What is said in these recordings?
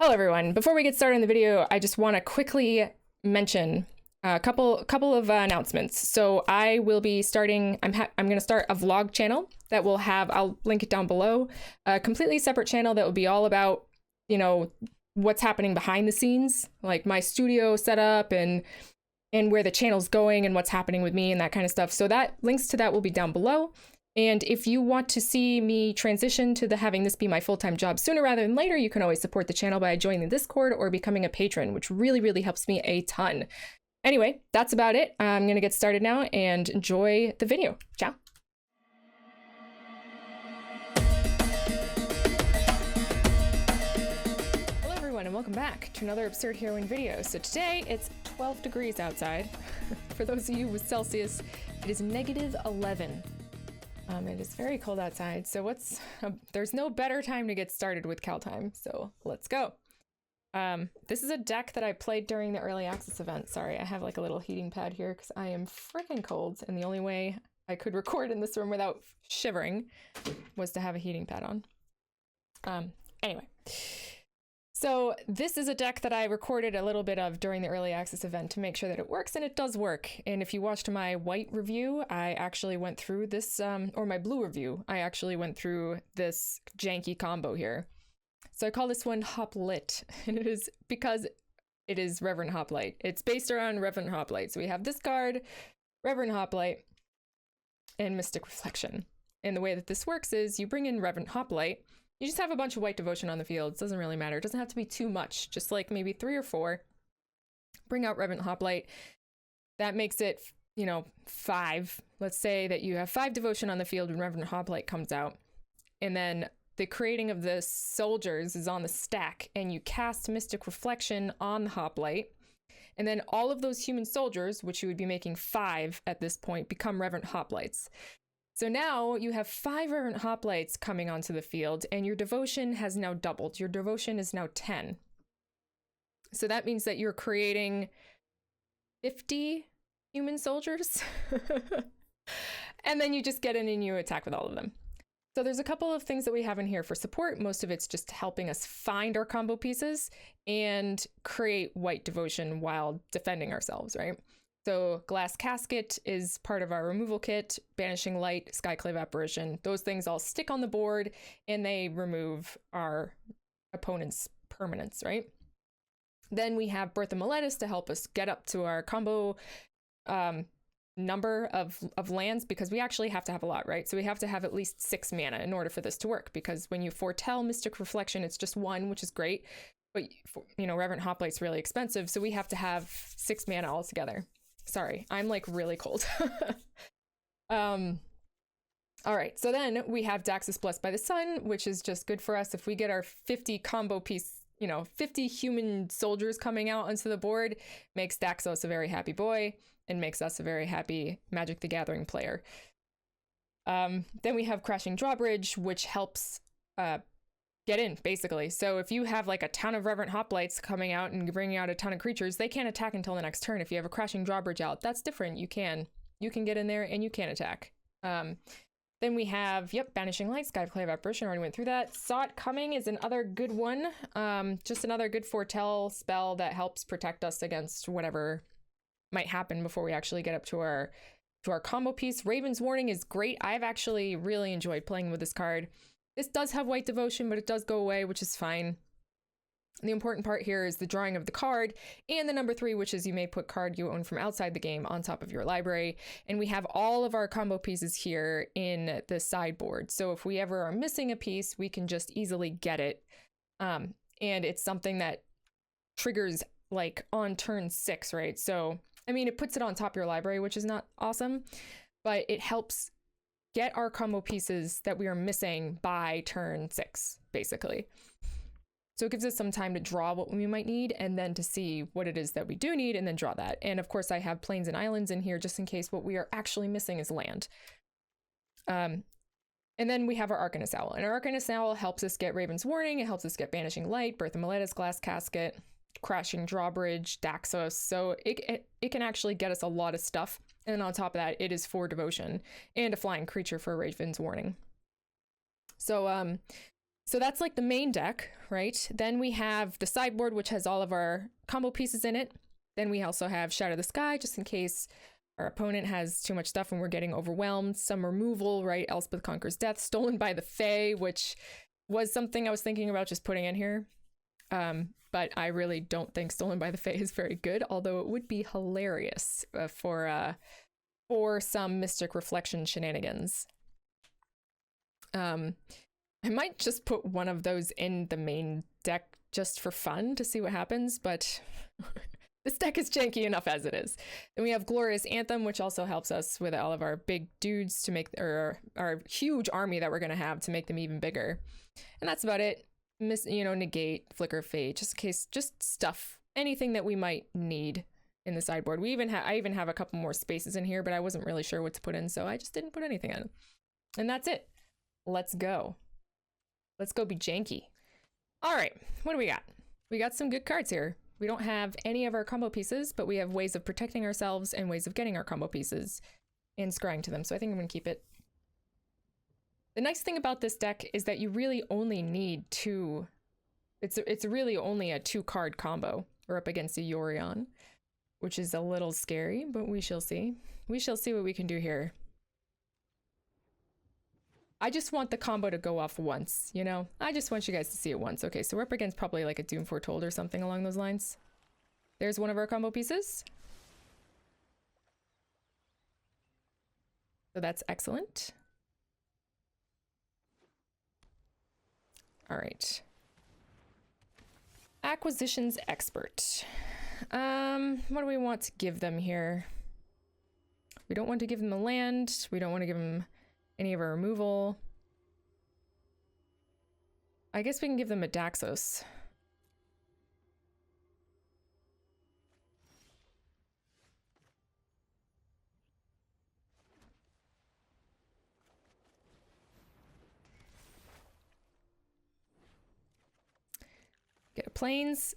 Hello everyone. Before we get started in the video, I just want to quickly mention a couple of announcements. So I will be starting, I'm going to start a vlog channel that will have, I'll link it down below, a completely separate channel that will be all about, you know, what's happening behind the scenes, like my studio setup and where the channel's going and what's happening with me and that kind of stuff. So that links to that will be down below. And if you want to see me transition to having this be my full-time job sooner rather than later, you can always support the channel by joining the Discord or becoming a patron, which really helps me a ton. Anyway, that's about it. I'm going to get started now and enjoy the video. Ciao. Hello everyone and welcome back to another Absurd Heroine video. So today it's 12 degrees outside. For those of you with Celsius, it is -11. It is very cold outside, so there's no better time to get started with Kaldheim, so let's go. This is a deck that I played during the early access event. Sorry, I have like a little heating pad here because I am freaking cold, and the only way I could record in this room without shivering was to have a heating pad on. Anyway. So this is a deck that I recorded a little bit of during the early access event to make sure that it works, and it does work. And if you watched my white review, I actually went through this, or my blue review, I actually went through this janky combo here. So I call this one Hoplite, and it is because it is Reverend Hoplite. It's based around Reverend Hoplite. So we have this card, Reverend Hoplite, and Mystic Reflection. And the way that this works is you bring in Reverend Hoplite. You just have a bunch of white devotion on the field. It doesn't really matter. It doesn't have to be too much, just like maybe 3 or 4. Bring out Reverend Hoplite. That makes it, you know, 5. Let's say that you have 5 devotion on the field when Reverend Hoplite comes out. And then the creating of the soldiers is on the stack, and you cast Mystic Reflection on the Hoplite. And then all of those human soldiers, which you would be making 5 at this point, become Reverend Hoplites. So now you have 5 Reverend Hoplites coming onto the field, and your devotion has now doubled. Your devotion is now 10. So that means that you're creating 50 human soldiers. And then you just get in and you attack with all of them. So there's a couple of things that we have in here for support. Most of it's just helping us find our combo pieces and create white devotion while defending ourselves, right? So Glass Casket is part of our removal kit, Banishing Light, Skyclave Apparition. Those things all stick on the board and they remove our opponent's permanents, right? Then we have Birth of Meletis to help us get up to our combo number of lands, because we actually have to have a lot, right? So we have to have at least 6 mana in order for this to work, because when you foretell Mystic Reflection, it's just 1, which is great. But, you know, Reverend Hoplite's really expensive, so we have to have 6 mana altogether. Sorry, I'm like really cold. All right, so then we have Daxos Blessed by the Sun, which is just good for us if we get our 50 combo piece, you know, 50 human soldiers coming out onto the board, makes Daxos a very happy boy and makes us a very happy Magic the Gathering player. Then we have Crashing Drawbridge, which helps get in, basically. So if you have like a ton of Reverend Hoplites coming out and bringing out a ton of creatures, they can't attack until the next turn. If you have a Crashing Drawbridge out, that's different. You can get in there and you can attack. Then we have, Banishing Light, Skyclave Apparition, already went through that. Saw It Coming is another good one. Just another good foretell spell that helps protect us against whatever might happen before we actually get up to our combo piece. Raven's Warning is great. I've actually really enjoyed playing with this card. This does have white devotion, but it does go away, which is fine. The important part here is the drawing of the card and the number 3, which is you may put card you own from outside the game on top of your library. And we have all of our combo pieces here in the sideboard. So if we ever are missing a piece, we can just easily get it. And it's something that triggers like on turn 6, right? So, I mean, it puts it on top of your library, which is not awesome, but it helps get our combo pieces that we are missing by turn 6, basically. So it gives us some time to draw what we might need and then to see what it is that we do need and then draw that. And of course I have plains and islands in here just in case what we are actually missing is land. And then we have our Arcanist Owl. And our Arcanist Owl helps us get Raven's Warning. It helps us get Banishing Light, Birth of Meletis, Glass Casket, Crashing Drawbridge, Daxos. So it can actually get us a lot of stuff. And on top of that, it is 4 devotion and a flying creature for Raven's Warning. So So that's like the main deck, right? Then we have the sideboard, which has all of our combo pieces in it. Then we also have Shatter the Sky, just in case our opponent has too much stuff and we're getting overwhelmed. Some removal, right? Elspeth Conquers Death, Stolen by the Fae, which was something I was thinking about just putting in here. But I really don't think Stolen by the Fae is very good, although it would be hilarious for some Mystic Reflection shenanigans. I might just put one of those in the main deck just for fun to see what happens, but this deck is janky enough as it is. Then we have Glorious Anthem, which also helps us with all of our big dudes to make, or our huge army that we're going to have to make them even bigger. And that's about it. Negate, Flicker of Fate, just in case, just stuff, anything that we might need in the sideboard. I even have a couple more spaces in here, but I wasn't really sure what to put in, so I just didn't put anything in. And that's it. Let's go. Let's go be janky. All right, what do we got? We got some good cards here. We don't have any of our combo pieces, but we have ways of protecting ourselves and ways of getting our combo pieces and scrying to them. So I think I'm gonna keep it. The nice thing about this deck is that you really only need two. It's really only a 2-card combo. We're up against a Yorion, which is a little scary, but we shall see. We shall see what we can do here. I just want the combo to go off once, you know? I just want you guys to see it once. Okay, so we're up against probably like a Doom Foretold or something along those lines. There's one of our combo pieces. So that's excellent. All right. Acquisitions Expert. What do we want to give them here? We don't want to give them the land. We don't want to give them any of our removal. I guess we can give them a Daxos. Get a Plains.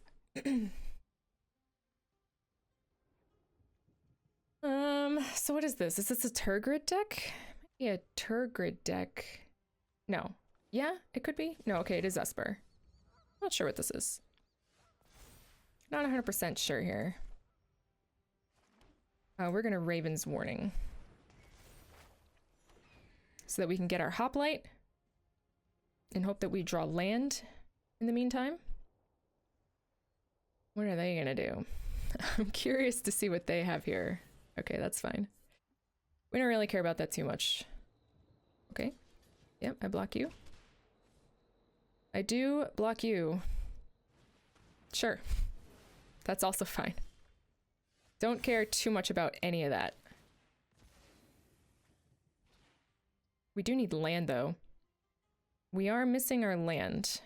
So what is this? Is this a Turgid deck? Maybe a Turgid deck. No. Yeah, it could be. No, okay, it is Esper. Not sure what this is. Not 100% sure here. We're gonna Raven's Warning. So that we can get our Hoplite. And hope that we draw land in the meantime. What are they gonna do? I'm curious to see what they have here. Okay, that's fine. We don't really care about that too much. Okay. Yep, I block you. I do block you. Sure. That's also fine. Don't care too much about any of that. We do need land, though. We are missing our land.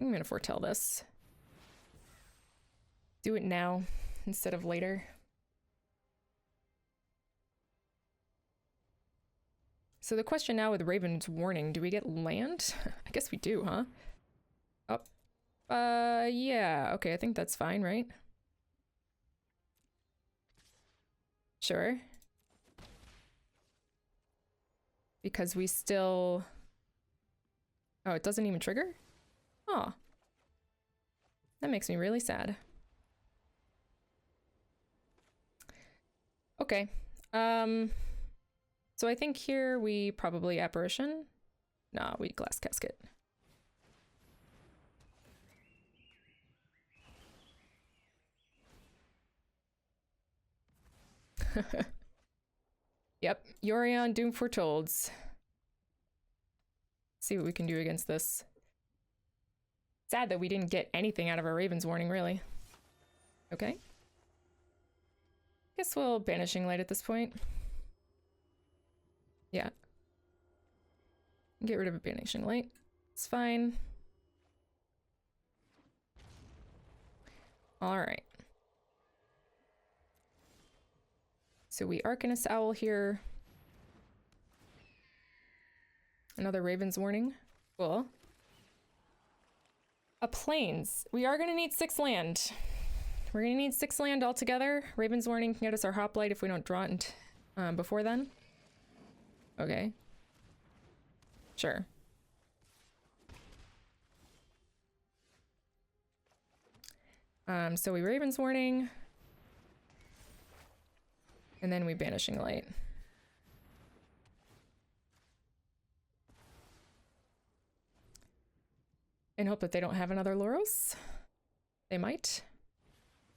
I'm gonna foretell this. Do it now instead of later. So the question now with Raven's Warning, do we get land? I guess we do, huh? Oh, yeah, okay, I think that's fine, right? Sure. Because we still... Oh, it doesn't even trigger? Oh. That makes me really sad. Okay. So I think here we probably Apparition. Nah, we Glass Casket. Yep, Yorion Doom Foretolds. See what we can do against this. Sad that we didn't get anything out of our Raven's Warning, really. Okay. Guess we'll Banishing Light at this point. Yeah. Get rid of a Banishing Light. It's fine. Alright. So we Arcanist Owl here. Another Raven's Warning. Cool. A Plains. We are going to need 6 land. We're going to need 6 land altogether. Raven's Warning can get us our Hoplite if we don't draw it before then. Okay. Sure. So we Raven's Warning. And then we Banishing Light. And hope that they don't have another Loros. They might.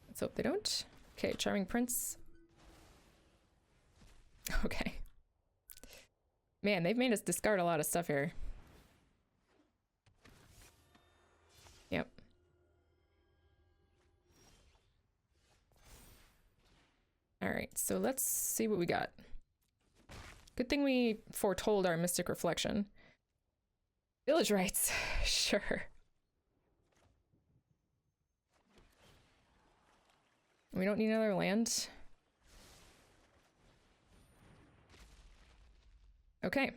Let's hope they don't. Okay, Charming Prince. Okay. Man, they've made us discard a lot of stuff here. Yep. Alright, so let's see what we got. Good thing we foretold our Mystic Reflection. Village Rites. Sure. We don't need another land. Okay.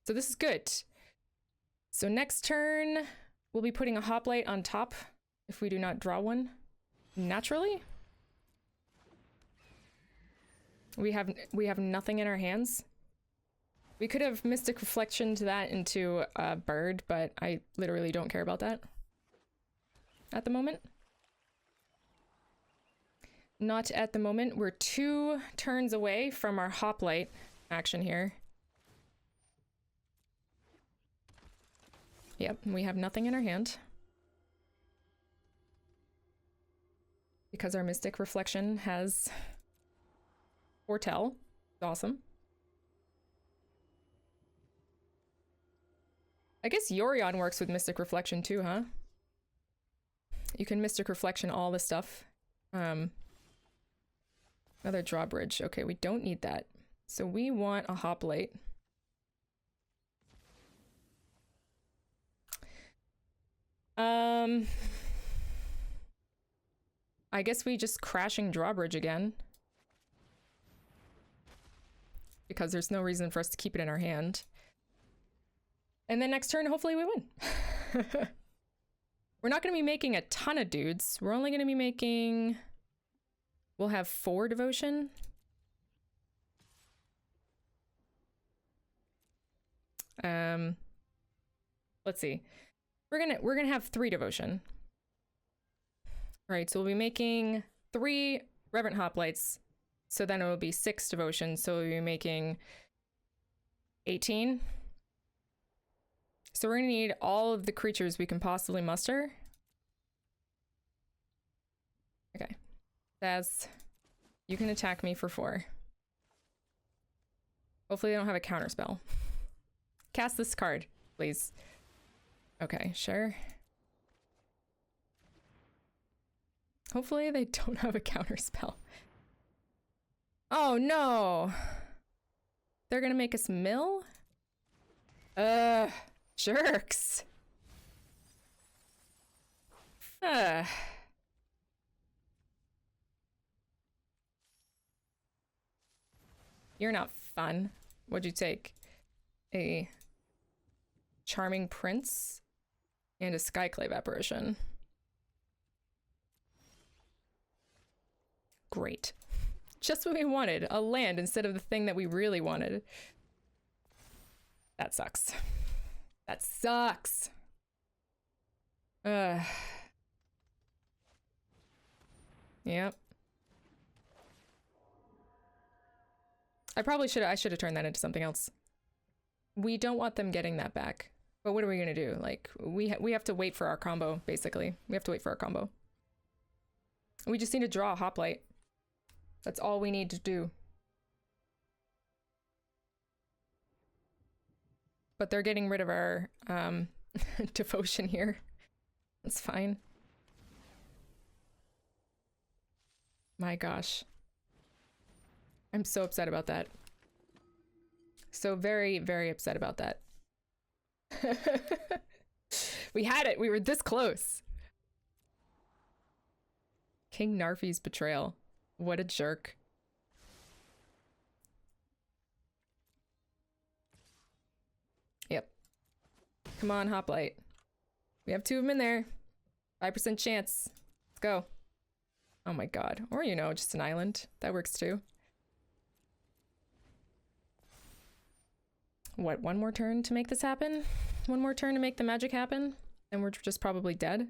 So this is good. So next turn, we'll be putting a Hoplite on top if we do not draw one naturally. We have nothing in our hands. We could have Mystic Reflection to that into a bird, but I literally don't care about that at the moment. Not at the moment. We're 2 turns away from our Hoplite action here. Yep, we have nothing in our hand. Because our Mystic Reflection has Foretell. Awesome. I guess Yorion works with Mystic Reflection too, huh? You can Mystic Reflection all this stuff. Another drawbridge. Okay, we don't need that. So we want a Hoplite. I guess we just crashing drawbridge again. Because there's no reason for us to keep it in our hand. And then next turn, hopefully we win. We're not going to be making a ton of dudes. We're only going to be making... We'll have 4 devotion. Let's see. We're gonna have 3 devotion. All right, so we'll be making 3 Reverent Hoplites. So then it will be 6 devotion. So we'll be making 18. So we're gonna need all of the creatures we can possibly muster. Okay. That's... You can attack me for 4. Hopefully they don't have a counter spell. Cast this card, please. Okay, sure. Hopefully they don't have a counter spell. Oh no! They're gonna make us mill? Jerks! You're not fun. What'd you take? A Charming Prince and a Skyclave Apparition. Great. Just what we wanted. A land instead of the thing that we really wanted. That sucks. That sucks. Yep. I should have turned that into something else. We don't want them getting that back. But what are we gonna do? Like, we have to wait for our combo, basically. We have to wait for our combo. We just need to draw a Hoplite. That's all we need to do. But they're getting rid of our devotion here. That's fine. My gosh. I'm so upset about that. So very, very upset about that. We had it. We were this close. King Narfi's betrayal. What a jerk. Yep. Come on, Hoplite. We have 2 of them in there. 5% chance. Let's go. Oh my god. Or, you know, just an island. That works too. What, one more turn to make this happen? One more turn to make the magic happen? And we're just probably dead?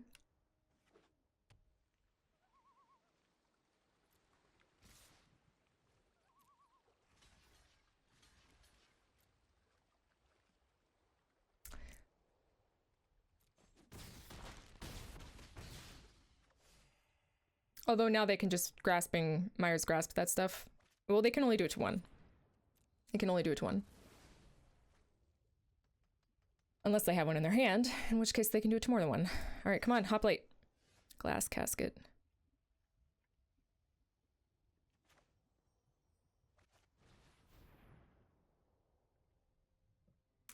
Although now they can just Myers grasp that stuff. Well, they can only do it to one. They can only do it to one. Unless they have one in their hand, in which case they can do it to more than one. All right, come on, Hoplite. Glass casket.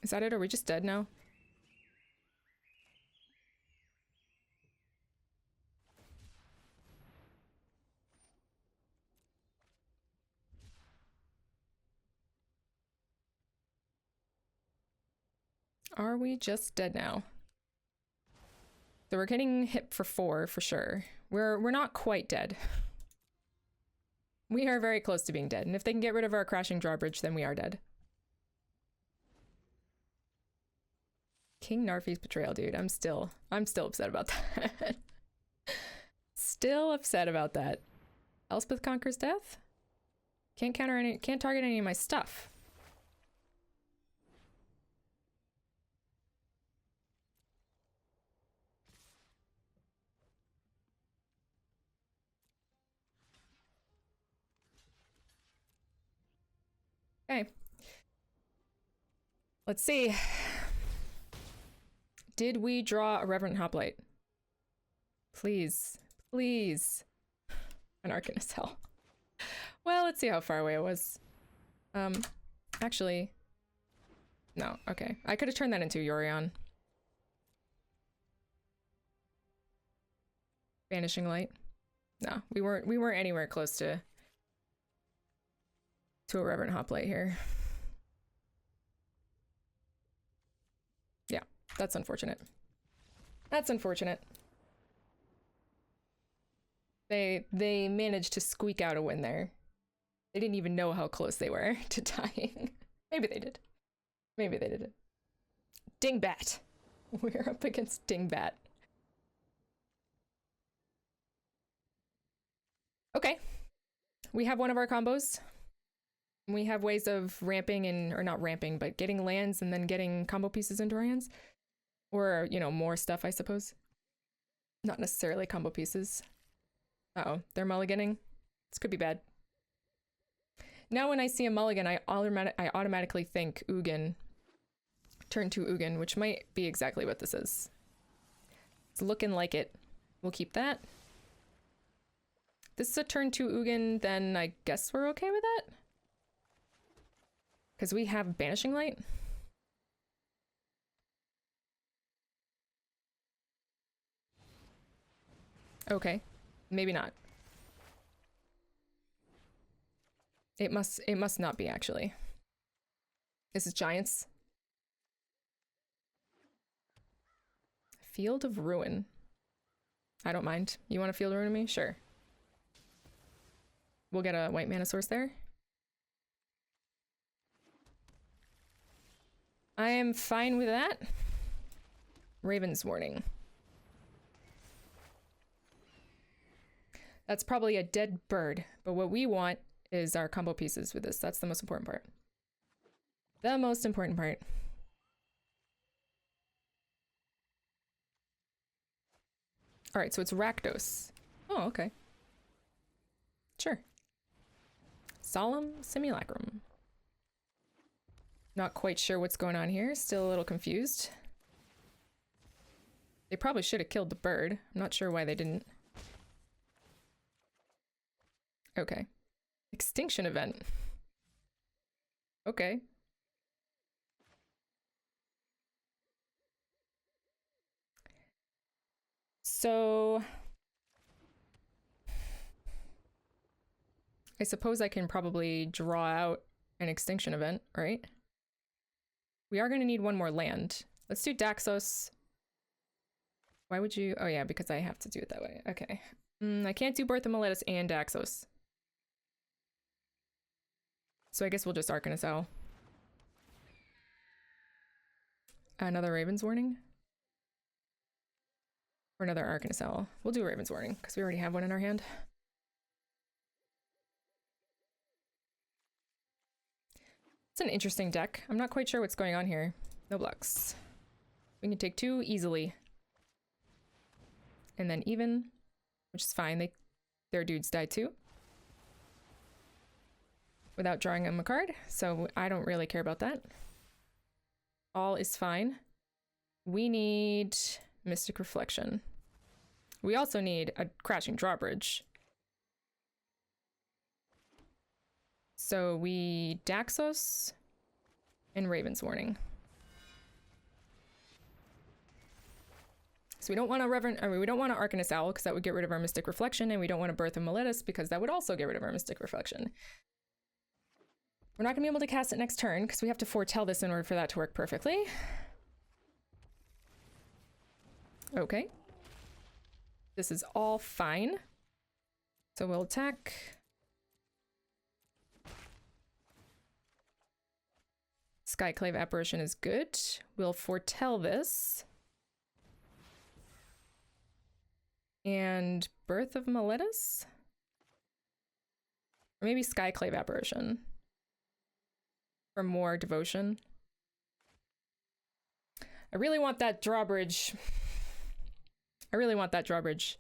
Is that it? Are we just dead now? Are we just dead now? So we're getting hit for 4 for sure. We're not quite dead. We are very close to being dead, and if they can get rid of our crashing drawbridge, then we are dead. King Narfi's betrayal, dude. I'm still upset about that. Still upset about that. Elspeth conquers death? Can't target any of my stuff. Okay. Let's see. Did we draw a Reverent Hoplite? Please. Please. An Arcanist Hell. Well, let's see how far away it was. Actually... No, okay. I could have turned that into Yorion. Vanishing Light. No, we weren't anywhere close to a Reverent Hoplite here. Yeah, that's unfortunate. That's unfortunate. They managed to squeak out a win there. They didn't even know how close they were to dying. Maybe they did. Maybe they did it. Dingbat. We're up against Dingbat. Okay. We have one of our combos. We have ways of ramping or not ramping, but getting lands and then getting combo pieces into our hands. Or, you know, more stuff, I suppose. Not necessarily combo pieces. Uh-oh, they're mulliganing. This could be bad. Now when I see a mulligan, I automatically think Ugin. Turn 2 Ugin, which might be exactly what this is. It's looking like it. We'll keep that. This is a turn 2 Ugin, then I guess we're okay with that? Because we have Banishing Light. Okay, maybe not. It must not be, actually. This is Giants. Field of Ruin. I don't mind. You want a Field of Ruin me? Sure. We'll get a white mana source there. I am fine with that. Raven's Warning. That's probably a dead bird, but what we want is our combo pieces with this. That's the most important part. The most important part. All right, so it's Rakdos. Oh, okay. Sure. Solemn Simulacrum. Not quite sure what's going on here. Still a little confused. They probably should have killed the bird. I'm not sure why they didn't. Okay. Extinction event. Okay. So I suppose I can probably draw out an extinction event, right? We are going to need one more land. Let's do Daxos. Why would you? Oh yeah, because I have to do it that way. Okay. I can't do Birth of Meletis and Daxos. So I guess we'll just Arcanist Owl. another Raven's Warning? Or another Arcanist Owl? We'll do Raven's Warning, because we already have one in our hand. It's an interesting deck. I'm not quite sure what's going on here. No blocks. We can take 2 easily. And then even, which is fine. Their dudes die too. Without drawing them a card, so I don't really care about that. All is fine. We need Mystic Reflection. We also need a Crashing Drawbridge. So we Daxos and Raven's Warning. So we don't want we don't want an Arcanist Owl because that would get rid of our Mystic Reflection, and we don't want a Birth of Meletis because that would also get rid of our Mystic Reflection. We're not gonna be able to cast it next turn because we have to foretell this in order for that to work perfectly. Okay. This is all fine. So we'll attack. Skyclave Apparition is good. We'll foretell this. And Birth of Meletis? Or maybe Skyclave Apparition. For more devotion. I really want that drawbridge. I really want that drawbridge.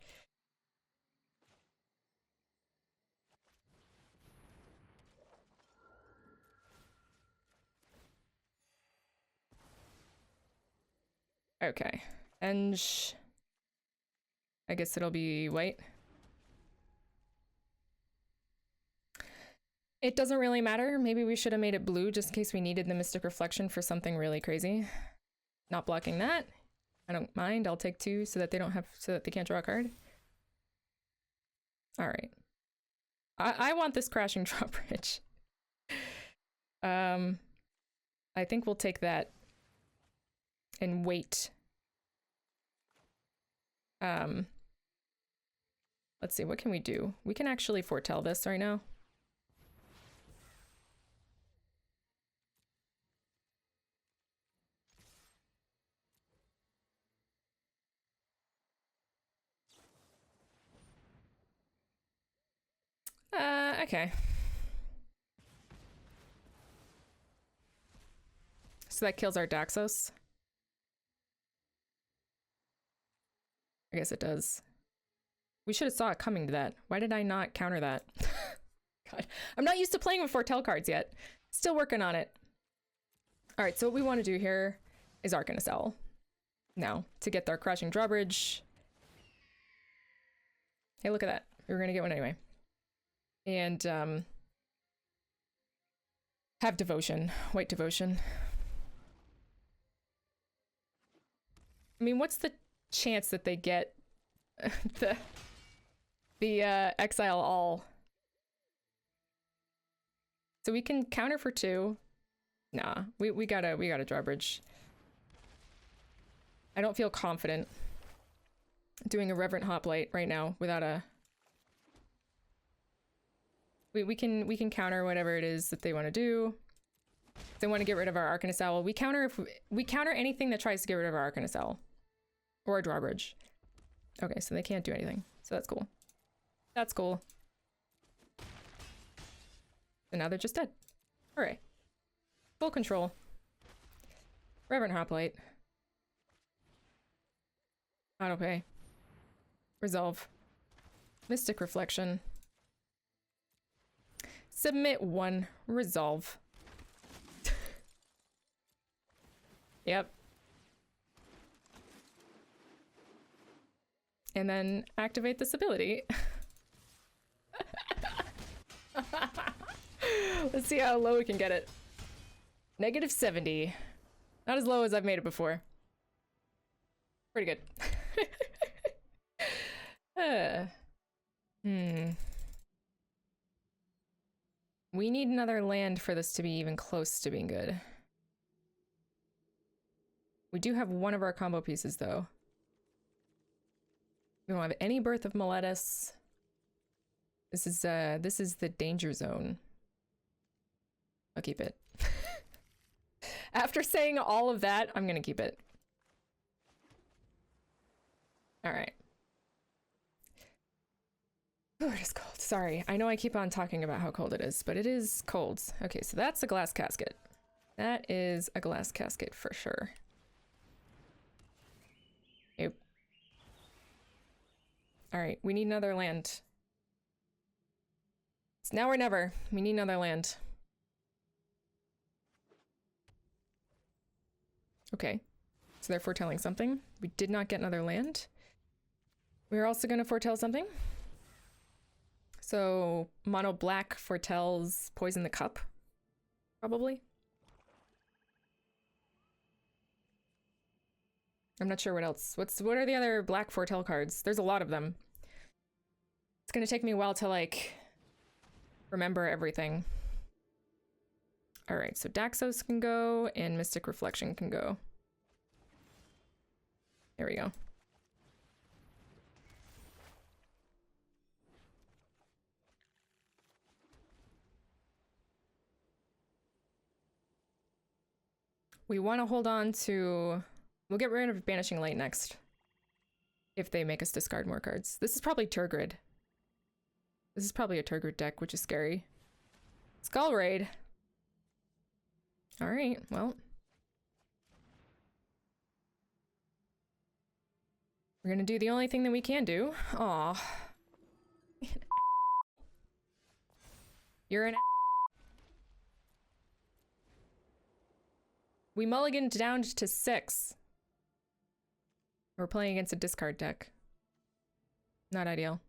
Okay. And I guess it'll be white. It doesn't really matter. Maybe we should have made it blue just in case we needed the Mystic Reflection for something really crazy. Not blocking that. I don't mind. I'll take 2 so that they don't have, so that they can't draw a card. All right. I want this Crashing Drawbridge. I think we'll take that and wait. Let's see, what can we do? We can actually foretell this right now. Okay. So that kills our Daxos. I guess it does. We should have saw it coming to that. Why did I not counter that? God, I'm not used to playing with foretell cards yet. Still working on it. All right, so what we want to do here is Arcanist Owl. Now, to get our Crashing Drawbridge. Hey, look at that. We were gonna get one anyway. And have Devotion, White Devotion. I mean, what's the chance that they get the exile all? So we can counter for 2. Nah, we gotta drawbridge. I don't feel confident doing a Reverent Hoplite right now without a. We can counter whatever it is that they want to do. If they want to get rid of our Arcanist Owl, we counter anything that tries to get rid of our Arcanist Owl. Or a drawbridge. Okay, so they can't do anything. So that's cool. That's cool. And now they're just dead. Alright. Full control. Reverent Hoplite. Autopay. Resolve. Mystic Reflection. Submit 1. Resolve. Yep. And then activate this ability. Let's see how low we can get it. -70. Not as low as I've made it before. Pretty good. We need another land for this to be even close to being good. We do have one of our combo pieces though. We don't have any Birth of Meletis. This is the danger zone. I'll keep it. After saying all of that, I'm gonna keep it. All right. Oh, it is cold. Sorry. I know I keep on talking about how cold it is, but it is cold. Okay, so that's a glass casket. That is a glass casket for sure. Yep. All right, we need another land. It's now or never. We need another land. Okay, so they're foretelling something. We did not get another land. We're also going to foretell something. So mono black foretells poison the cup, probably. I'm not sure what else. What are the other black foretell cards? There's a lot of them. It's gonna take me a while to like remember everything. All right, so Daxos can go and Mystic Reflection can go. There we go. We want to hold on to... We'll get rid of Banishing Light next. If they make us discard more cards. This is probably Turgid. This is probably a Turgid deck, which is scary. Skull Raid. Alright, well. We're gonna do the only thing that we can do. Aw. You're an... We mulliganed down to 6. We're playing against a discard deck. Not ideal.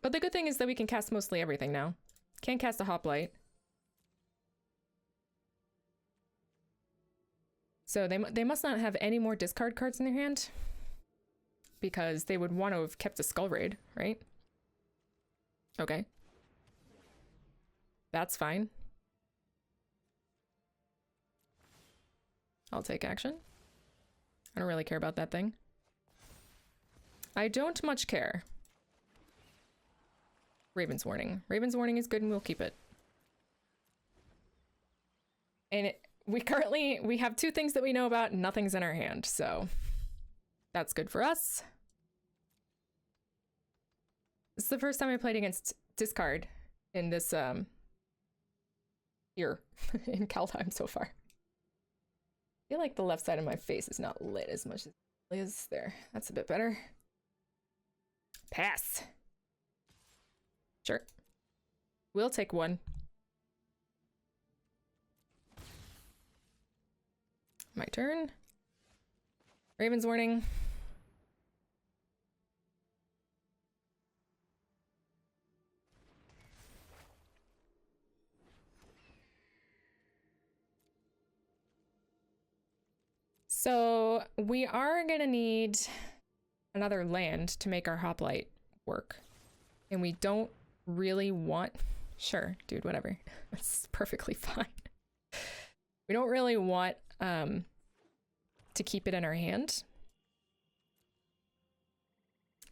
But the good thing is that we can cast mostly everything now. Can't cast a Hoplite. So they must not have any more discard cards in their hand. Because they would want to have kept a Skull Raid, right? Okay. That's fine. I'll take action. I don't really care about that thing. I don't much care. Raven's Warning. Raven's Warning is good and we'll keep it. And we have 2 things that we know about, nothing's in our hand, so that's good for us. This is the first time I played against discard in this here in Kaldheim so far. I feel like the left side of my face is not lit as much as it is there. That's a bit better. Pass. Sure. We'll take 1. My turn. Raven's Warning. So we are gonna need another land to make our Hoplite work. And we don't really want... Sure, dude, whatever. That's perfectly fine. We don't really want to keep it in our hand.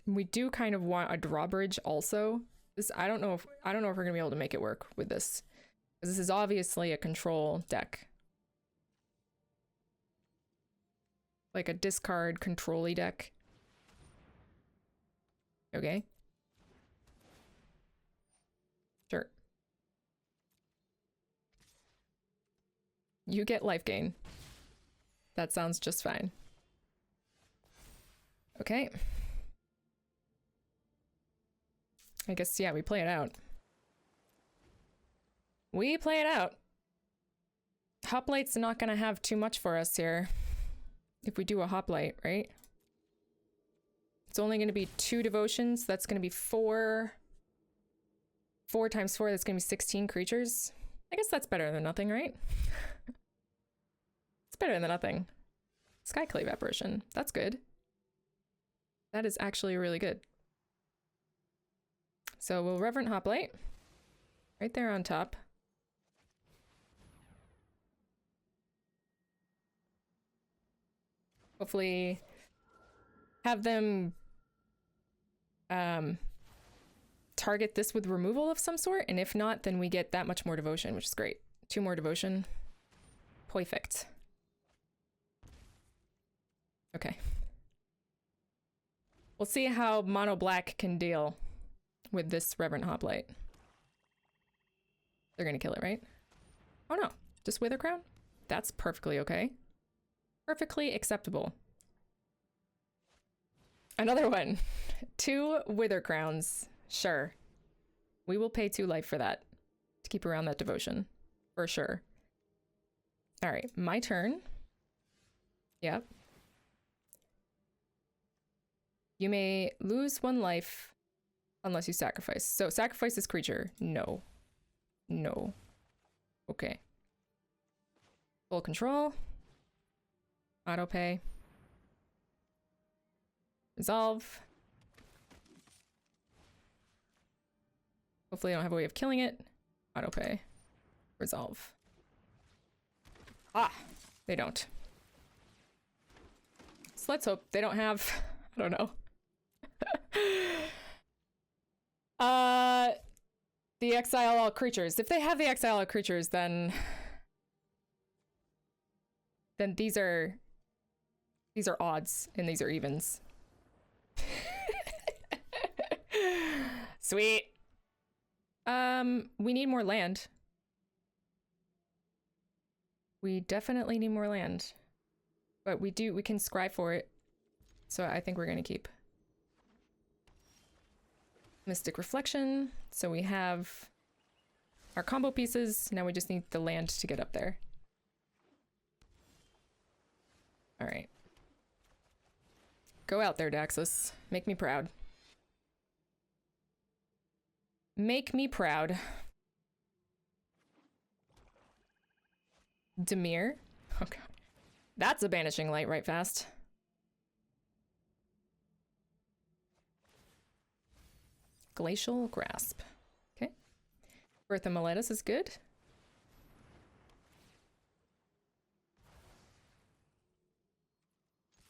We do kind of want a drawbridge also. This I don't know if we're gonna be able to make it work with this. This is obviously a control deck. Like a discard control-y deck. Okay. Sure. You get life gain. That sounds just fine. Okay. I guess, yeah, we play it out. We play it out. Hoplite's not gonna have too much for us here. If we do a Hoplite, right? It's only gonna be 2 devotions. That's gonna be 4. 4 times 4, that's gonna be 16 creatures. I guess that's better than nothing, right? It's better than nothing. Skyclave Apparition. That's good. That is actually really good. So we'll Reverent Hoplite. Right there on top. Hopefully have them target this with removal of some sort, and if not, then we get that much more devotion, which is great. 2 more devotion. Perfect. Okay. We'll see how mono black can deal with this Reverend Hoplite. They're gonna kill it, right? Oh no, just Wither Crown? That's perfectly okay. Perfectly acceptable. Another one. 2 Wither Crowns. Sure. We will pay 2 life for that. To keep around that devotion. For sure. Alright, my turn. Yep. You may lose 1 life unless you sacrifice. So sacrifice this creature. No. No. Okay. Full control. Auto pay. Resolve. Hopefully I don't have a way of killing it. Auto pay. Resolve. Ah, they don't. So let's hope they don't have, I don't know. The exile all creatures. If they have the exile all creatures, then these are odds and these are evens. Sweet. We need more land. We definitely need more land. But we can scry for it. So I think we're gonna keep. Mystic Reflection. So we have our combo pieces. Now we just need the land to get up there. All right. Go out there, Decklists. Make me proud. Make me proud. Dimir. Oh god. That's a Banishing Light right fast. Glacial Grasp. Okay. Birth of Meletus is good.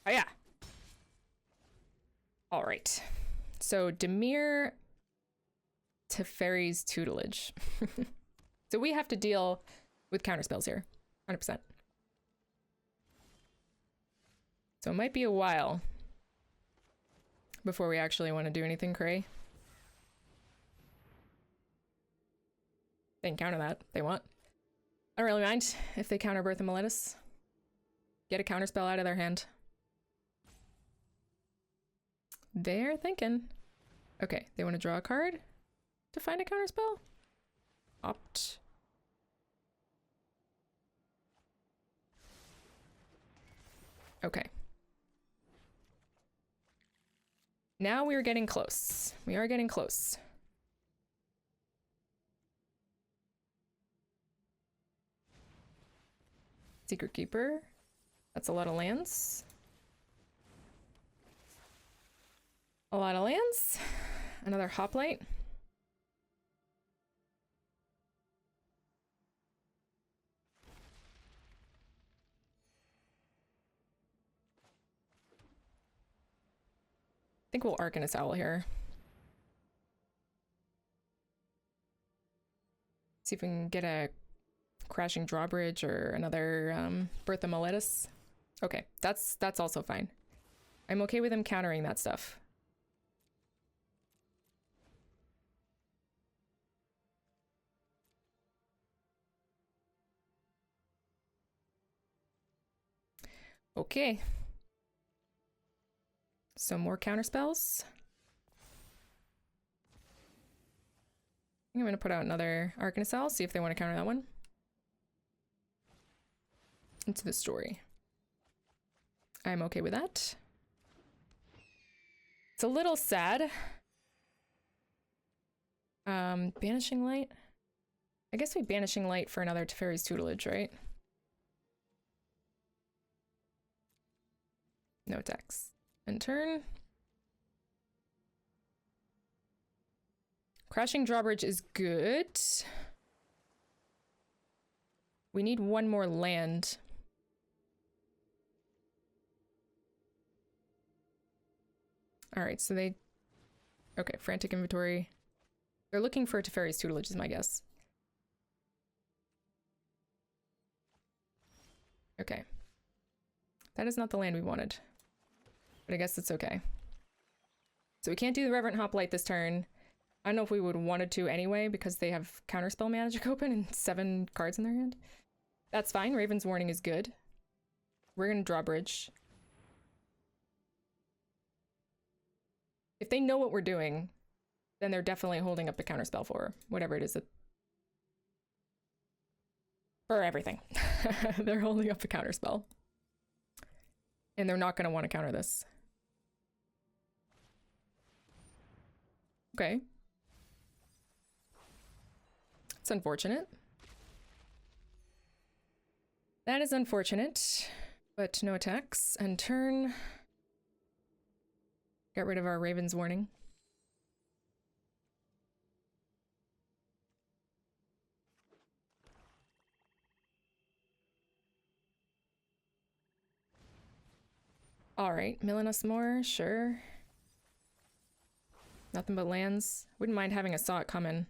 Oh yeah. All right. So Dimir Teferi's Tutelage. So we have to deal with counterspells here. 100%. So it might be a while before we actually want to do anything cray. They can counter that if they want. I don't really mind if they counter Birth of Meletus. Get a counterspell out of their hand. They're thinking. Okay, they want to draw a card to find a counterspell? Opt. Okay. Now we're getting close. We are getting close. Secret Keeper. That's a lot of lands. A lot of lands. Another Hoplite. I think we'll Arcanist Owl here. See if we can get a Crashing Drawbridge or another Birth of Meletus. Okay, that's also fine. I'm okay with him countering that stuff. Okay. Some more counterspells. I'm gonna put out another Arcanist Owl, see if they want to counter that one. Into the story. I'm okay with that. It's a little sad. Banishing Light? I guess we Banishing Light for another Teferi's Tutelage, right? No attacks. End turn. Crashing Drawbridge is good. We need one more land. Alright, so they... Okay, Frantic Inventory. They're looking for Teferi's Tutelage is my guess. Okay. That is not the land we wanted. But I guess it's okay. So we can't do the Reverent Hoplite this turn. I don't know if we would wanted to anyway, because they have Counterspell Magic open and 7 cards in their hand. That's fine. Raven's Warning is good. We're gonna draw bridge. If they know what we're doing, then they're definitely holding up the counterspell for whatever it is that... For everything. They're holding up the counterspell. And they're not gonna want to counter this. Okay. It's unfortunate. That is unfortunate, but no attacks. And turn. Get rid of our Raven's Warning. All right, milling us more, sure. Nothing but lands. Wouldn't mind having a Saw It Coming.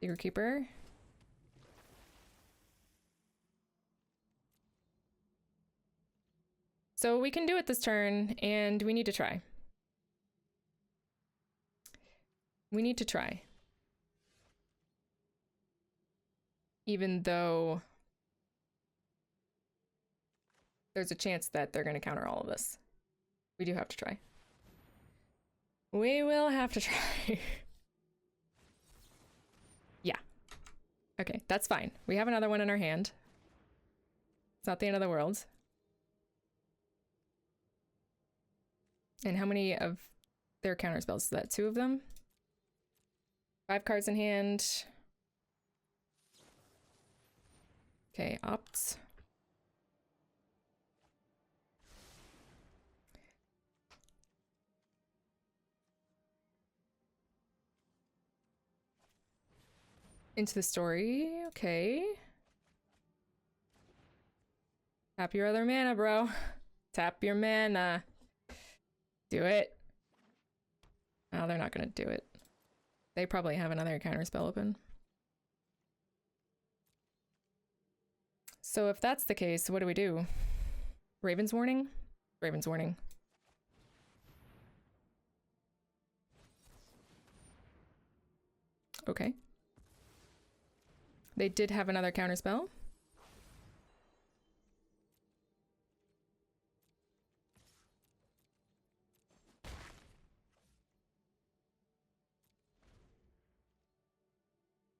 Secret Keeper. So we can do it this turn, and we need to try. We need to try. Even though there's a chance that they're going to counter all of this. We do have to try. We will have to try. Yeah. Okay, that's fine. We have another one in our hand. It's not the end of the world. And how many of their counterspells is that? 2 of them? 5 cards in hand. Okay, opts. Into the story, okay. Tap your other mana, bro. Tap your mana. Do it. Oh, they're not gonna do it. They probably have another counterspell open. So if that's the case, what do we do? Raven's Warning? Raven's Warning. Okay. They did have another counterspell.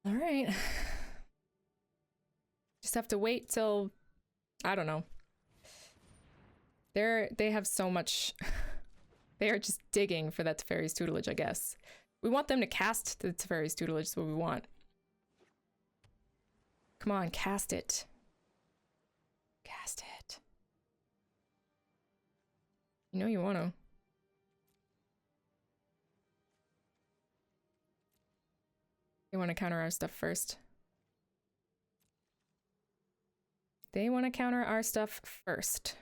All right. Just have to wait till, I don't know. They have so much. They are just digging for that Teferi's Tutelage, I guess. We want them to cast the Teferi's Tutelage, is what we want. Come on, cast it. Cast it. You know you want to. They want to counter our stuff first. They want to counter our stuff first.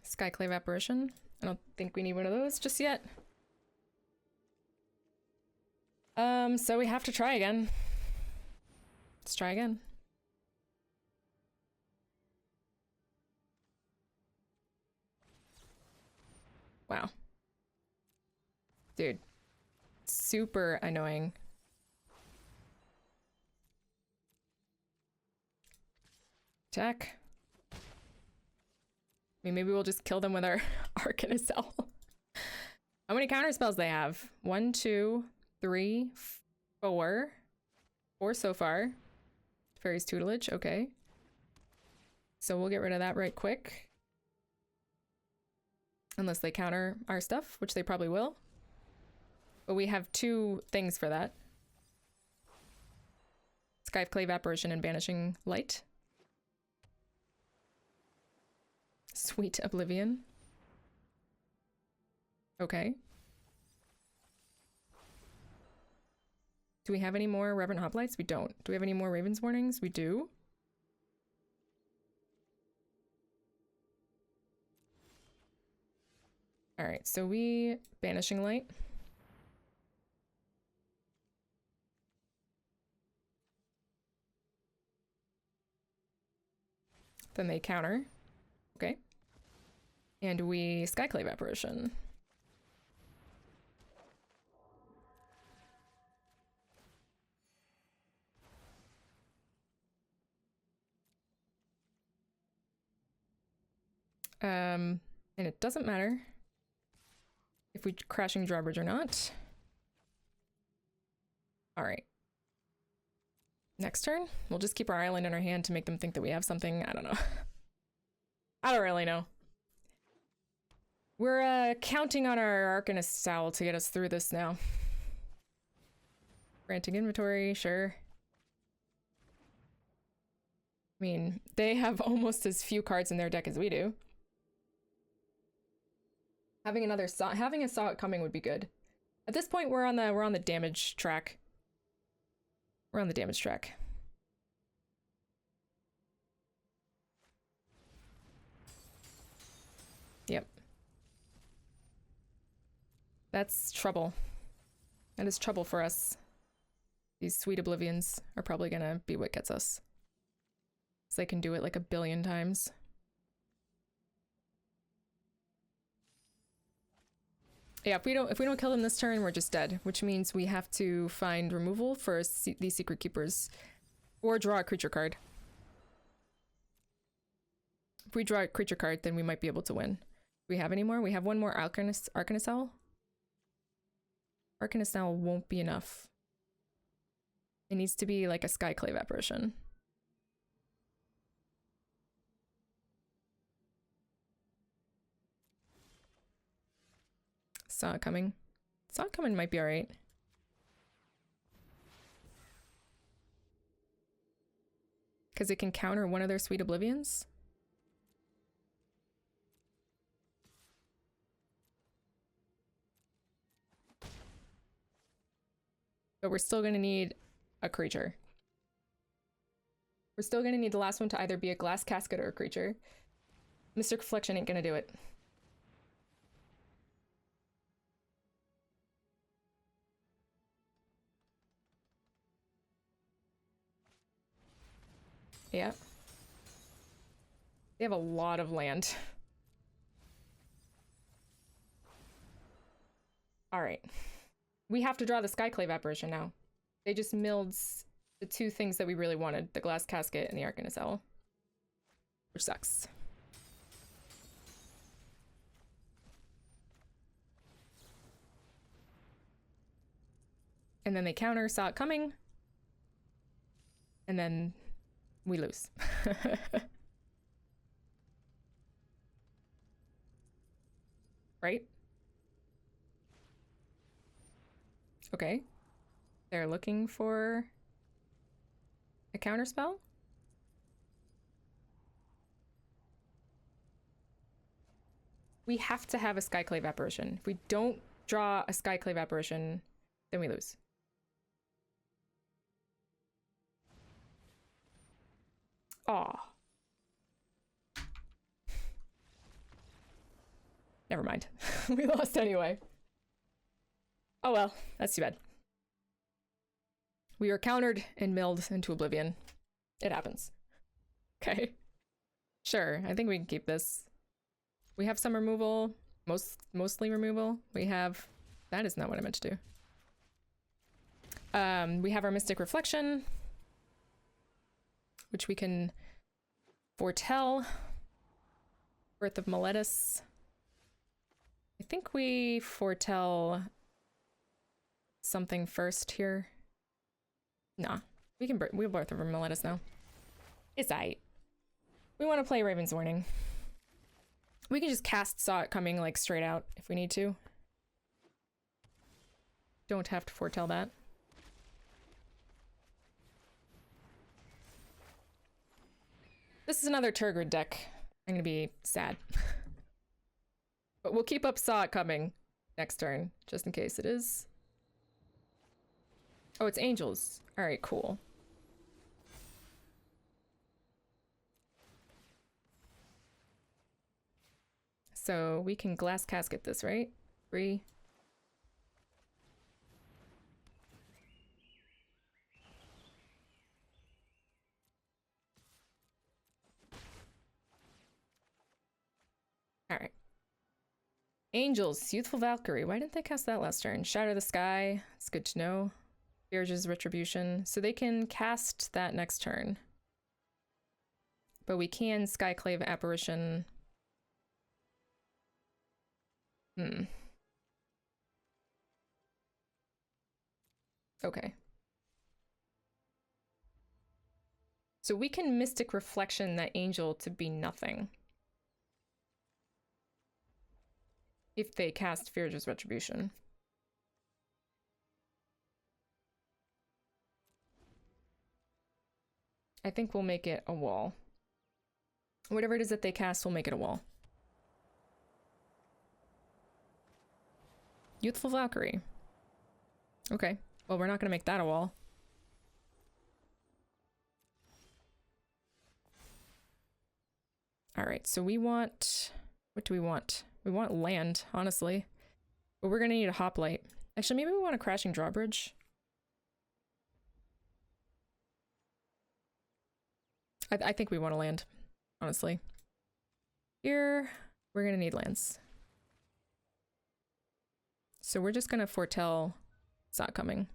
Skyclave Apparition. I don't think we need one of those just yet. So we have to try again. Let's try again. Wow. Dude. Super annoying. Attack. I mean, maybe we'll just kill them with our Arcanacell. How many counterspells they have? 1, 2, 3, 4. 4 so far. Fairy's Tutelage, okay. So we'll get rid of that right quick. Unless they counter our stuff, which they probably will. But we have 2 things for that. Skyclave Apparition and Banishing Light. Sweet Oblivion. Okay. Do we have any more Reverent Hoplites? We don't. Do we have any more Raven's Warnings? We do. All right, so we Banishing Light. Then they counter. Okay. And we Skyclave Apparition. And it doesn't matter if we Crashing Drawbridge or not. All right. Next turn, we'll just keep our island in our hand to make them think that we have something. I don't know. I don't really know. We're counting on our Arcanist Owl to get us through this now. Granting inventory, sure. I mean, they have almost as few cards in their deck as we do. Having a Saw It Coming would be good. At this point, we're on the damage track. We're on the damage track. Yep. That's trouble. That is trouble for us. These sweet oblivions are probably gonna be what gets us. So they can do it like a billion times. Yeah, if we don't kill them this turn, we're just dead, which means we have to find removal for these Secret Keepers or draw a creature card. If we draw a creature card, then we might be able to win. Do we have any more? We have one more Arcanist Owl. Arcanist Owl won't be enough. It needs to be like a Skyclave Apparition. Saw It Coming. Saw It Coming might be alright. Because it can counter one of their Sweet Oblivions. But we're still gonna need a creature. We're still gonna need the last one to either be a Glass Casket or a creature. Mystic Reflection ain't gonna do it. Yeah. They have a lot of land. Alright. We have to draw the Skyclave Apparition now. They just milled the two things that we really wanted, the Glass Casket and the Arcanist Owl. Which sucks. And then they counter, Saw It Coming. And then we lose. Right? Okay. They're looking for a counterspell? We have to have a Skyclave Apparition. If we don't draw a Skyclave Apparition, then we lose. Aw. Never mind. We lost anyway. Oh well, that's too bad. We were countered and milled into oblivion. It happens. Okay. Sure, I think we can keep this. We have some removal. Mostly removal. We have... That is not what I meant to do. We have our Mystic Reflection, which we can foretell. Birth of Meletis. I think we foretell something first here. Nah, we'll Birth of Meletis now. It's aight. We want to play Raven's Warning. We can just cast Saw It Coming like straight out if we need to. Don't have to foretell that. This is another Turgid deck. I'm gonna be sad. But we'll keep up Saw It Coming next turn, just in case it is. Oh, it's Angels. Alright, cool. So we can glass casket this, right? 3. All right. Angels, Youthful Valkyrie. Why didn't they cast that last turn? Shatter the Sky. It's good to know. Fearge's Retribution. So they can cast that next turn. But we can Skyclave Apparition. Okay. So we can Mystic Reflection that Angel to be nothing. If they cast Fearge's Retribution. I think we'll make it a wall. Whatever it is that they cast, we'll make it a wall. Youthful Valkyrie. Okay. Well, we're not going to make that a wall. All right, so we want... What do we want? We want land, honestly. But we're going to need a Hoplite. Actually, maybe we want a Crashing Drawbridge. I think we want to land, honestly. Here, we're going to need lands. So we're just going to foretell it's not coming.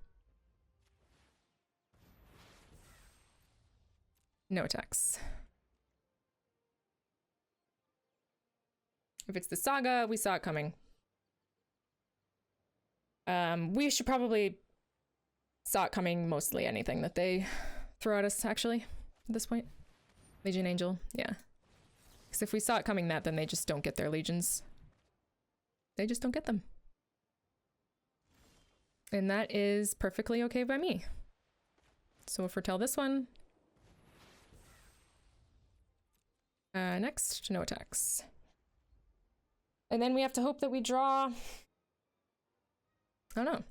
No attacks. If it's the Saga, we saw it coming. We should probably saw it coming mostly anything that they throw at us, actually, at this point. Legion Angel, yeah. Because if we saw it coming that, then they just don't get their legions. They just don't get them. And that is perfectly okay by me. So we'll foretell this one. Next, no attacks. And then we have to hope that we draw... I don't know.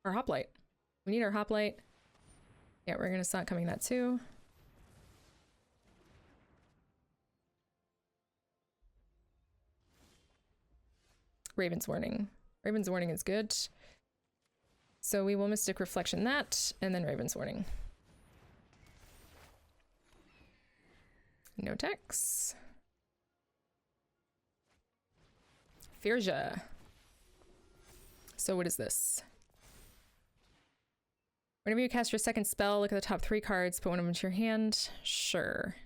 Our Hoplite. We need our Hoplite. Yeah, we're gonna start coming that too. Raven's Warning. Raven's Warning is good. So we will Mystic Reflection that, and then Raven's Warning. No attacks. Fearge. So what is this? Whenever you cast your second spell, look at the top 3 cards, put one of them into your hand. Sure.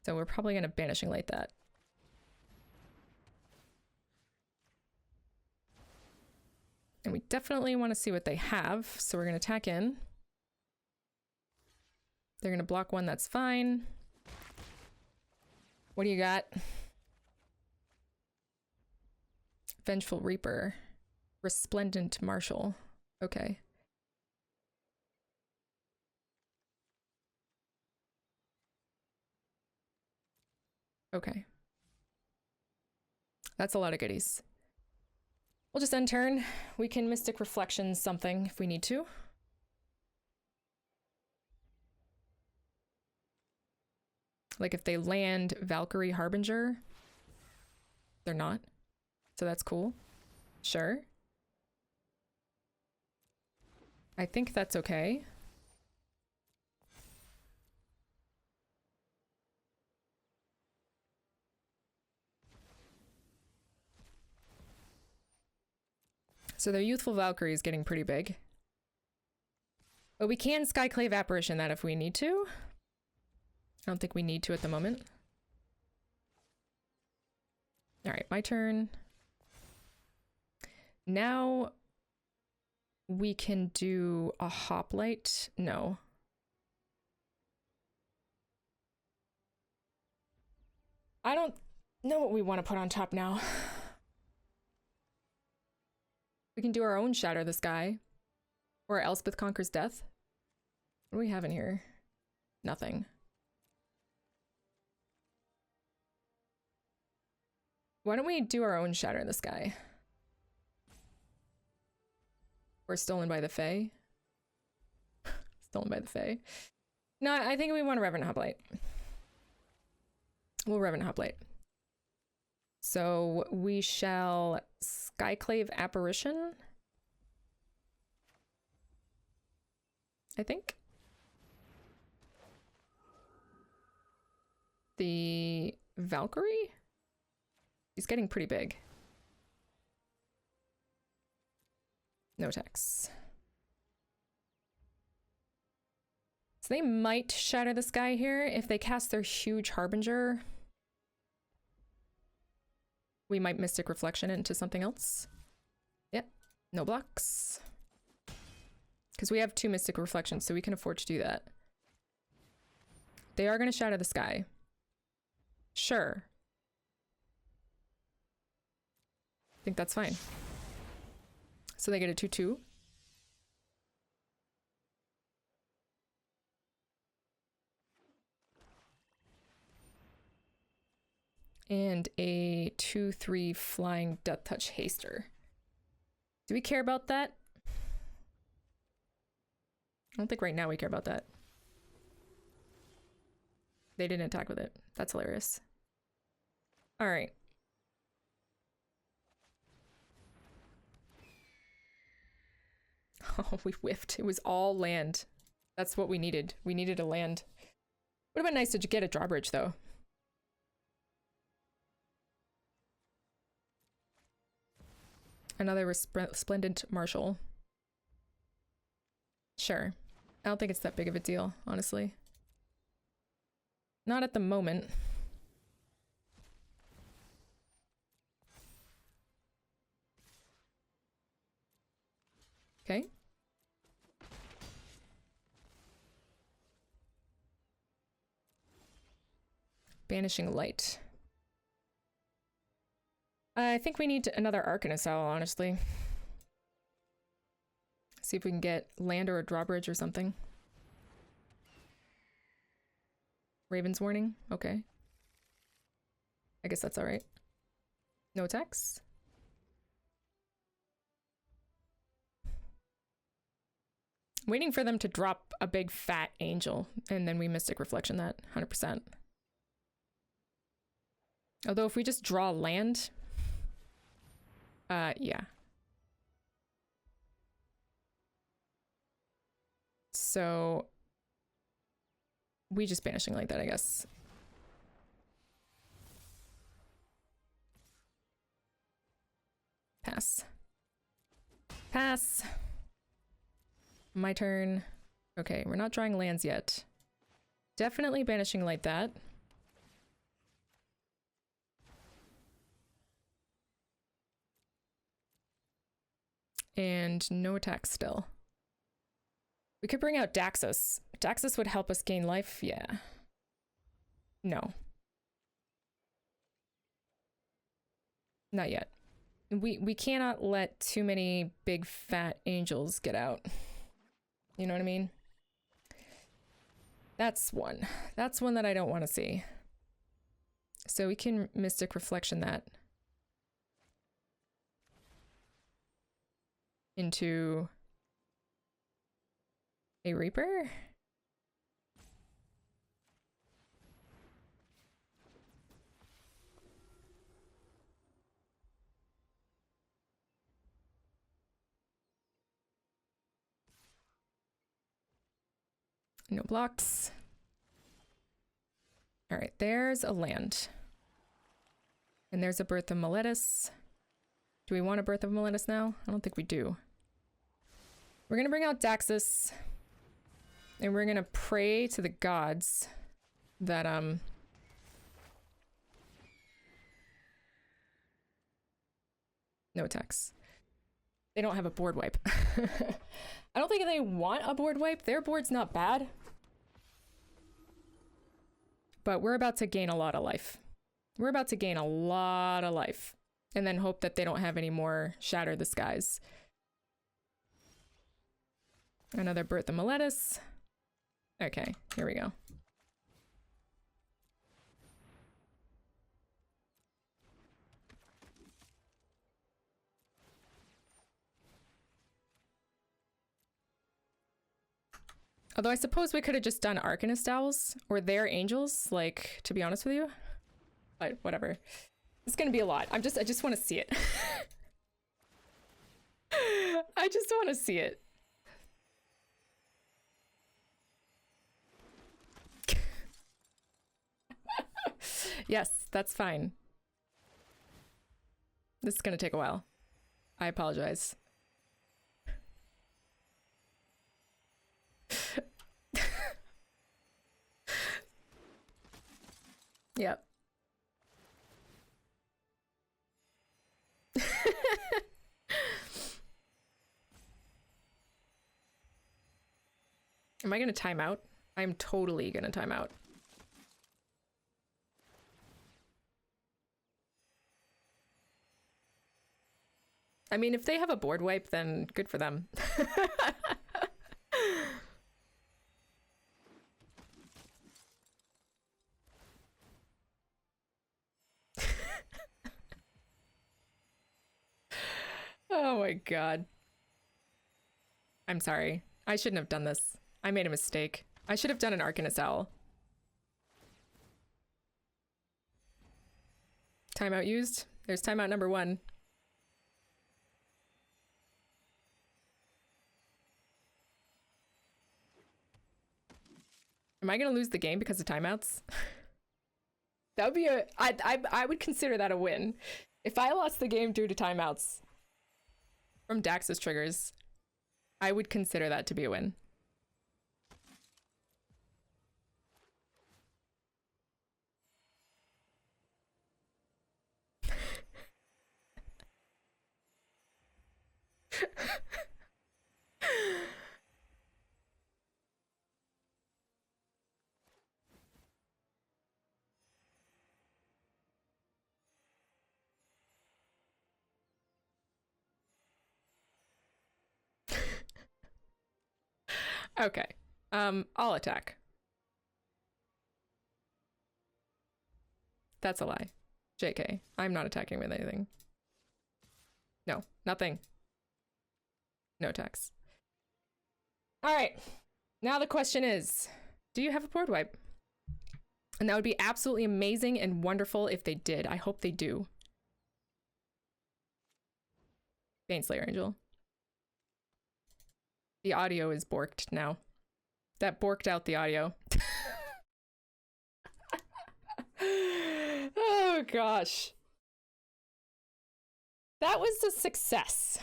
So we're probably going to Banishing Light that. And we definitely want to see what they have, so we're going to attack in. They're going to block one, that's fine. What do you got? Vengeful Reaper. Resplendent Marshal. Okay. Okay. That's a lot of goodies. We'll just end turn. We can Mystic Reflection something if we need to. Like if they land Valkyrie Harbinger, they're not. So that's cool. Sure. I think that's okay. So their Youthful Valkyrie is getting pretty big. But we can Skyclave Apparition that if we need to. I don't think we need to at the moment. Alright, my turn. Now we can do a Hoplite. No. I don't know what we want to put on top now. We can do our own Shatter the Sky. Or Elspeth Conquers Death. What do we have in here? Nothing. Why don't we do our own Shatter the Sky? Or Stolen by the Fae. Stolen by the Fae. No, I think we want a Revenant Hoplite. We'll Revenant Hoplite. So we shall Skyclave Apparition, I think. The Valkyrie? He's getting pretty big. No attacks. So they might shatter the sky here. If they cast their huge Harbinger, we might Mystic Reflection into something else. Yep, no blocks. Because we have 2 Mystic Reflections, so we can afford to do that. They are going to shatter the sky. Sure. I think that's fine. So they get a 2/2. And a 2/3 flying Death Touch Haster. Do we care about that? I don't think right now we care about that. They didn't attack with it. That's hilarious. All right. Oh, we whiffed. It was all land. That's what we needed. We needed a land. Would have been nice to get a drawbridge, though. Another Resplendent Marshal. Sure. I don't think it's that big of a deal, honestly. Not at the moment. Okay. Banishing Light. I think we need another Arcanist Owl, honestly. See if we can get land or a drawbridge or something. Raven's Warning? Okay. I guess that's alright. No attacks? Waiting for them to drop a big fat angel, and then we Mystic Reflection that, 100%. Although if we just draw land... yeah. So... we just Banishing like that, I guess. Pass. Pass! My turn. Okay, we're not drawing lands yet. Definitely Banishing like that. And no attacks still. We could bring out Daxus. Daxus would help us gain life, yeah. No. Not yet. We cannot let too many big fat angels get out. You know what I mean? That's one. That's one that I don't want to see. So we can Mystic Reflection that into a Reaper? No blocks. All right, there's a land. And there's a Birth of Meletis. Do we want a Birth of Meletis now? I don't think we do. We're gonna bring out Daxus. And we're gonna pray to the gods that, no attacks. They don't have a board wipe. I don't think they want a board wipe. Their board's not bad. But we're about to gain a lot of life. We're about to gain a lot of life. And then hope that they don't have any more Shatter the Skies. Another Birth of Meletis. Okay, here we go. Although I suppose we could have just done Arcanist Owls or their angels, like, to be honest with you. but whatever. It's gonna be a lot. I just want to see it. I just want to see it. Yes, that's fine. This is gonna take a while. I apologize. Yep. Am I gonna time out? I'm totally gonna time out. I mean, if they have a board wipe, then good for them. Oh my god. I'm sorry. I shouldn't have done this. I made a mistake. I should have done an Arcanist Owl. Timeout used? There's timeout number 1. Am I gonna lose the game because of timeouts? That would be a... I would consider that a win. If I lost the game due to timeouts from Dax's triggers, I would consider that to be a win. Okay. I'll attack. That's a lie. JK. I'm not attacking with anything. No, nothing. No attacks. Alright. Now the question is, do you have a board wipe? And that would be absolutely amazing and wonderful if they did. I hope they do. Baneslayer Angel. The audio is borked now. That borked out the audio. Oh gosh. That was a success.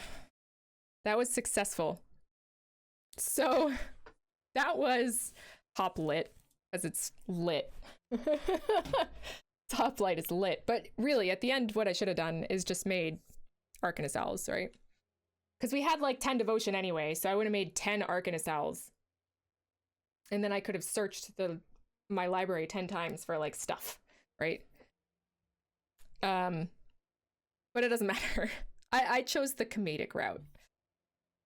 That was successful. So that was Hoplite, as it's lit. Hoplite is lit. But really, at the end, what I should have done is just made Arcanist Owls, right? Because we had like 10 devotion anyway, so I would have made 10 Arcanist Owls. And then I could have searched my library 10 times for like stuff, right? But it doesn't matter. I chose the comedic route.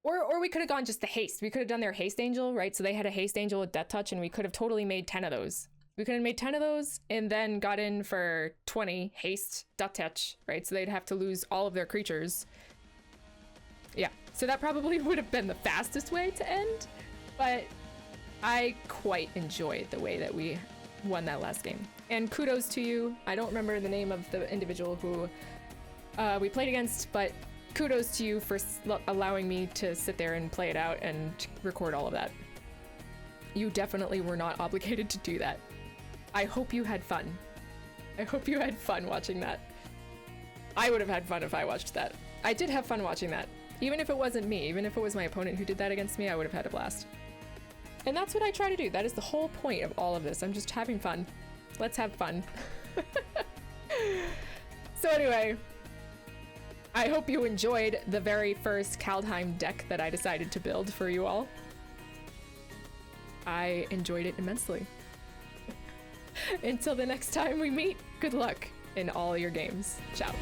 Or we could have gone just the haste. We could have done their haste angel, right? So they had a haste angel with death touch, and we could have totally made 10 of those. We could have made 10 of those and then got in for 20 haste death touch, right? So they'd have to lose all of their creatures. Yeah, so that probably would have been the fastest way to end, but I quite enjoyed the way that we won that last game. And kudos to you. I don't remember the name of the individual who we played against, but kudos to you for allowing me to sit there and play it out and record all of that. You definitely were not obligated to do that. I hope you had fun. I hope you had fun watching that. I would have had fun if I watched that. I did have fun watching that. Even if it wasn't me, even if it was my opponent who did that against me, I would have had a blast. And that's what I try to do. That is the whole point of all of this. I'm just having fun. Let's have fun. So anyway, I hope you enjoyed the very first Kaldheim deck that I decided to build for you all. I enjoyed it immensely. Until the next time we meet, good luck in all your games. Ciao.